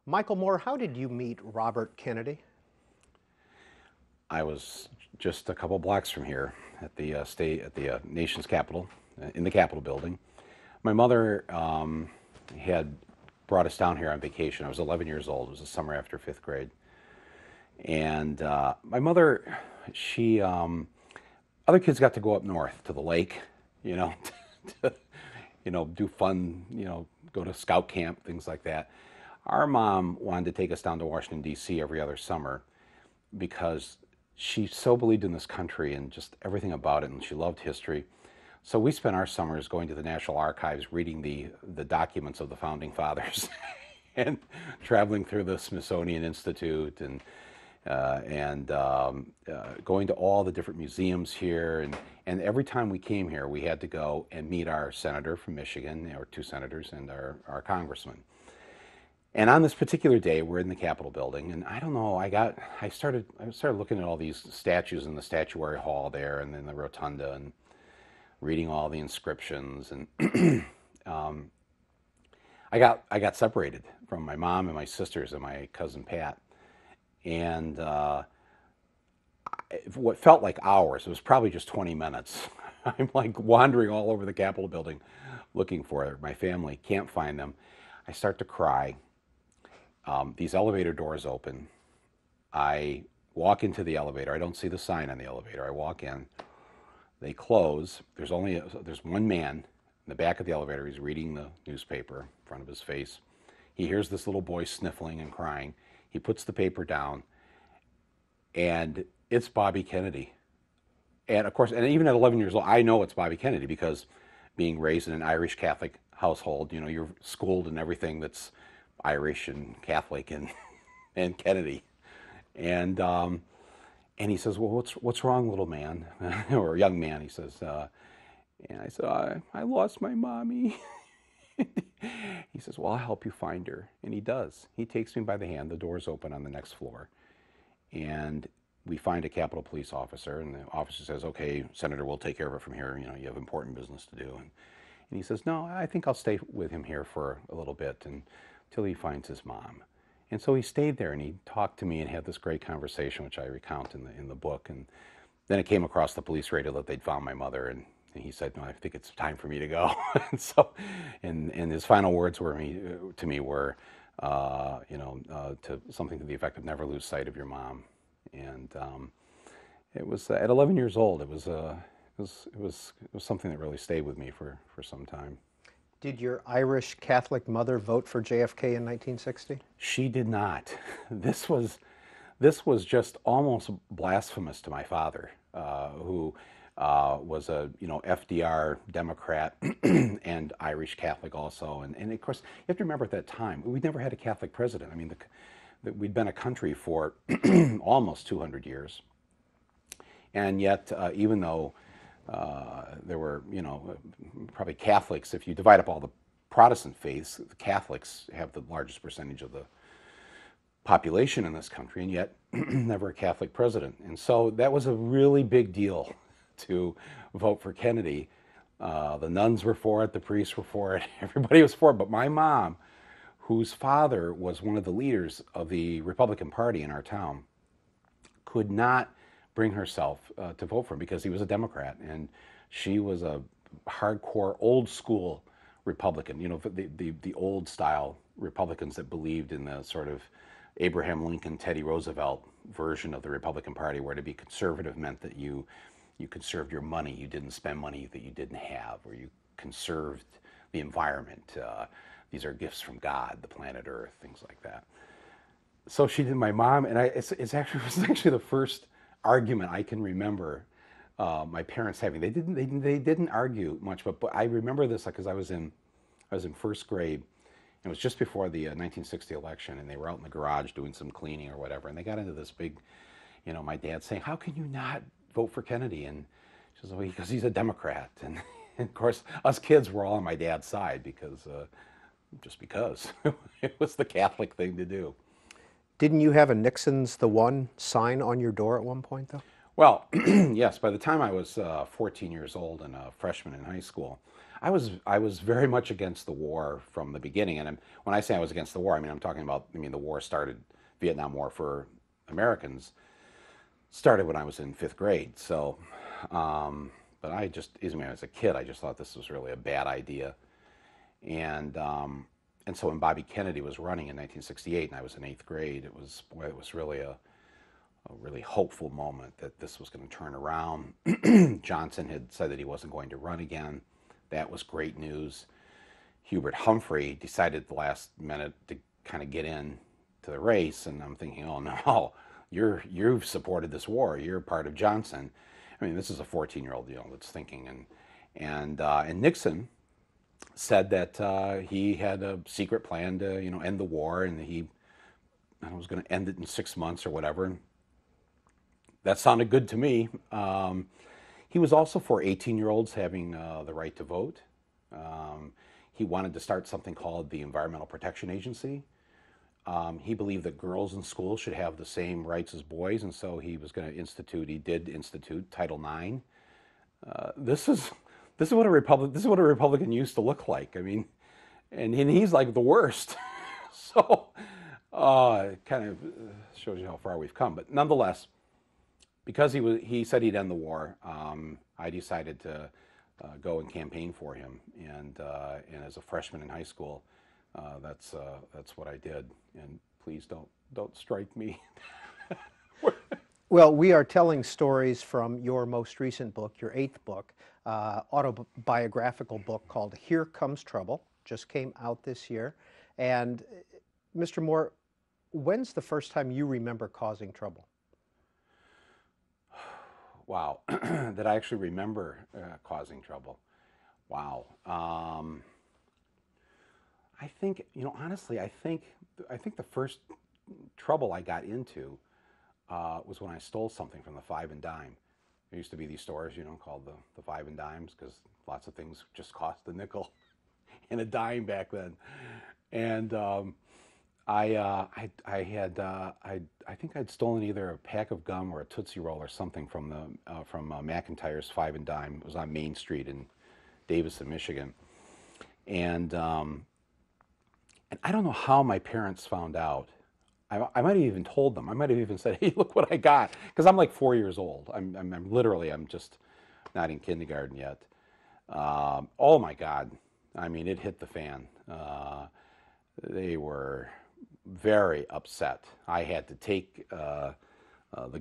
Michael Moore, how did you meet Robert Kennedy? I was just a couple blocks from here at the nation's capital, in the Capitol building. My mother had brought us down here on vacation. I was 11 years old. It was the summer after fifth grade, and my mother, she, other kids got to go up north to the lake, you know, to, do fun, go to scout camp, things like that. Our mom wanted to take us down to Washington D.C. every other summer because she so believed in this country and just everything about it, and she loved history. So we spent our summers going to the National Archives, reading the documents of the founding fathers, and traveling through the Smithsonian Institute and going to all the different museums here. And every time we came here, we had to go and meet our senator from Michigan, or two senators, and our congressman. And on this particular day, we're in the Capitol building, and I don't know, I started looking at all these statues in the statuary hall there, and in the rotunda, and reading all the inscriptions, and I got separated from my mom and my sisters and my cousin Pat, and what felt like hours, it was probably just 20 minutes. I'm like wandering all over the Capitol building, looking for my family, can't find them. I start to cry. These elevator doors open. I walk into the elevator. I don't see the sign on the elevator. I walk in. They close. There's one man in the back of the elevator. He's reading the newspaper in front of his face. He hears this little boy sniffling and crying. He puts the paper down, and it's Bobby Kennedy. And of course, and even at 11 years old, I know it's Bobby Kennedy because being raised in an Irish Catholic household, you're schooled in everything that's Irish and Catholic and Kennedy, and he says, "Well, what's wrong, little man, or young man?" He says, and I said, "I lost my mommy." He says, "Well, I'll help you find her," and he does. He takes me by the hand. The doors open on the next floor, and we find a Capitol Police officer, and the officer says, "Okay, Senator, we'll take care of it from here. You have important business to do." And he says, "No, I think I'll stay with him here for a little bit until he finds his mom." And so he stayed there and he talked to me and had this great conversation, which I recount in the book. And then it came across the police radio that they'd found my mother, and he said, "No, I think it's time for me to go." And so, and his final words to me were, to something to the effect of "Never lose sight of your mom." And it was at 11 years old. It was something that really stayed with me for some time. Did your Irish Catholic mother vote for JFK in 1960? She did not. This was just almost blasphemous to my father, who was a FDR Democrat and Irish Catholic also. And of course, you have to remember at that time we'd never had a Catholic president. I mean, we'd been a country for almost 200 years, and yet even though there were, probably Catholics. If you divide up all the Protestant faiths, the Catholics have the largest percentage of the population in this country, and yet never a Catholic president. And so that was a really big deal to vote for Kennedy. The nuns were for it, the priests were for it, everybody was for it. But my mom, whose father was one of the leaders of the Republican Party in our town, could not bring herself to vote for him because he was a Democrat, and she was a hardcore, old school Republican. The old style Republicans that believed in the sort of Abraham Lincoln, Teddy Roosevelt version of the Republican Party, where to be conservative meant that you conserved your money, you didn't spend money that you didn't have, or you conserved the environment. These are gifts from God, the planet Earth, things like that. So she did. My mom and I. It was actually the first argument I can remember my parents having. They didn't argue much, but I remember this because I was in first grade. It was just before the 1960 election, and they were out in the garage doing some cleaning or whatever, and they got into this big, my dad saying, "How can you not vote for Kennedy?" And she says, "Well, because he's a Democrat." And of course, us kids were all on my dad's side because it was the Catholic thing to do. Didn't you have a Nixon's the one sign on your door at one point, though? Well, yes, by the time I was 14 years old and a freshman in high school, I was very much against the war from the beginning, and when I say I was against the war, I mean I'm talking about, I mean the war started, Vietnam War for Americans started when I was in fifth grade. So, but I just, even as a kid, I just thought this was really a bad idea. And and so when Bobby Kennedy was running in 1968, and I was in eighth grade, it was, boy, it was really a really hopeful moment that this was going to turn around. Johnson had said that he wasn't going to run again. That was great news. Hubert Humphrey decided at the last minute to kind of get in to the race, and I'm thinking, oh no, you've supported this war. You're part of Johnson. I mean, this is a 14-year-old, that's thinking, and Nixon said that he had a secret plan to end the war, and he was going to end it in 6 months or whatever. And that sounded good to me. He was also for 18-year-olds having the right to vote. He wanted to start something called the Environmental Protection Agency. He believed that girls in school should have the same rights as boys, and so he was going to he did institute Title IX. This is what a Republican used to look like. I mean, and he's like the worst. So it kind of shows you how far we've come. But nonetheless, because he said he'd end the war, I decided to go and campaign for him. And as a freshman in high school, that's what I did. And please don't strike me. Well, we are telling stories from your most recent book, your 8th book, autobiographical book called Here Comes Trouble, just came out this year. And Mr. Moore, when's the first time you remember causing trouble? Wow, that I actually remember causing trouble. Wow. I think, honestly, I think the first trouble I got into was when I stole something from the Five and Dime. There used to be these stores, called the Five and Dimes, because lots of things just cost a nickel and a dime back then. And I think I'd stolen either a pack of gum or a Tootsie Roll or something from McIntyre's Five and Dime. It was on Main Street in Davidson, Michigan. And I don't know how my parents found out. I might have even told them. I might have even said, "Hey, look what I got," because I'm like 4 years old. I'm just not in kindergarten yet. Oh my God! I mean, it hit the fan. They were very upset. I had to take the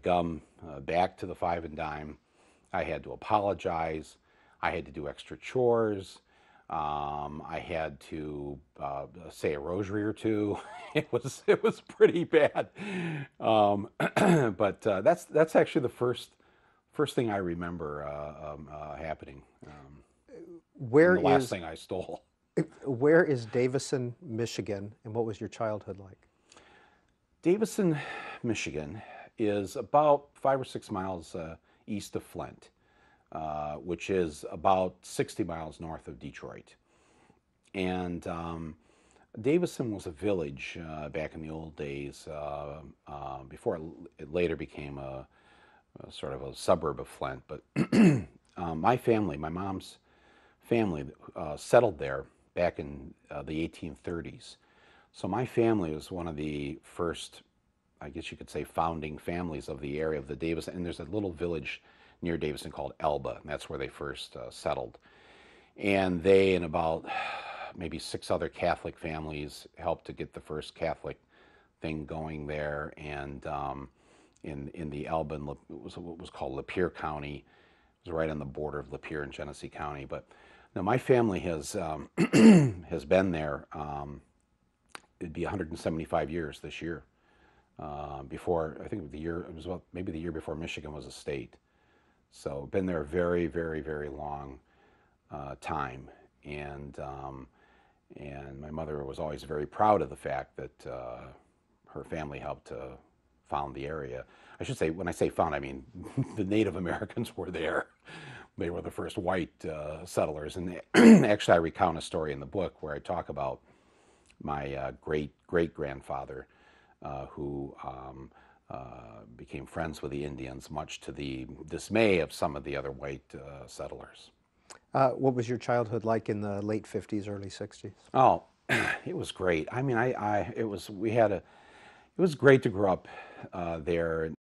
gum back to the Five and Dime. I had to apologize. I had to do extra chores. I had to say a rosary or two. It was pretty bad. But that's actually the first thing I remember happening. Where and the last is thing I stole. where is Davidson, Michigan, and what was your childhood like? Davidson, Michigan is about 5 or 6 miles east of Flint, which is about 60 miles north of Detroit. And Davidson was a village back in the old days, before it later became a sort of a suburb of Flint. But my mom's family, settled there back in the 1830s. So my family was one of the first, I guess you could say, founding families of the area of the Davidson. And there's a little village near Davidson called Elba, and that's where they first settled. And they and about maybe 6 other Catholic families helped to get the first Catholic thing going there. And in the Elba, it was what was called Lapeer County. It was right on the border of Lapeer and Genesee County. But now my family has has been there. It'd be 175 years this year. Before, I think it was maybe the year before Michigan was a state. So been there a very, very, very long time, and my mother was always very proud of the fact that her family helped to found the area. I should say, when I say found, I mean the Native Americans were there. They were the first white settlers, and actually I recount a story in the book where I talk about my great-great-grandfather who became friends with the Indians, much to the dismay of some of the other white settlers. Mm-hmm. What was your childhood like in the late 50s, early 60s? Oh, it was great. I mean, it was, it was great to grow up there.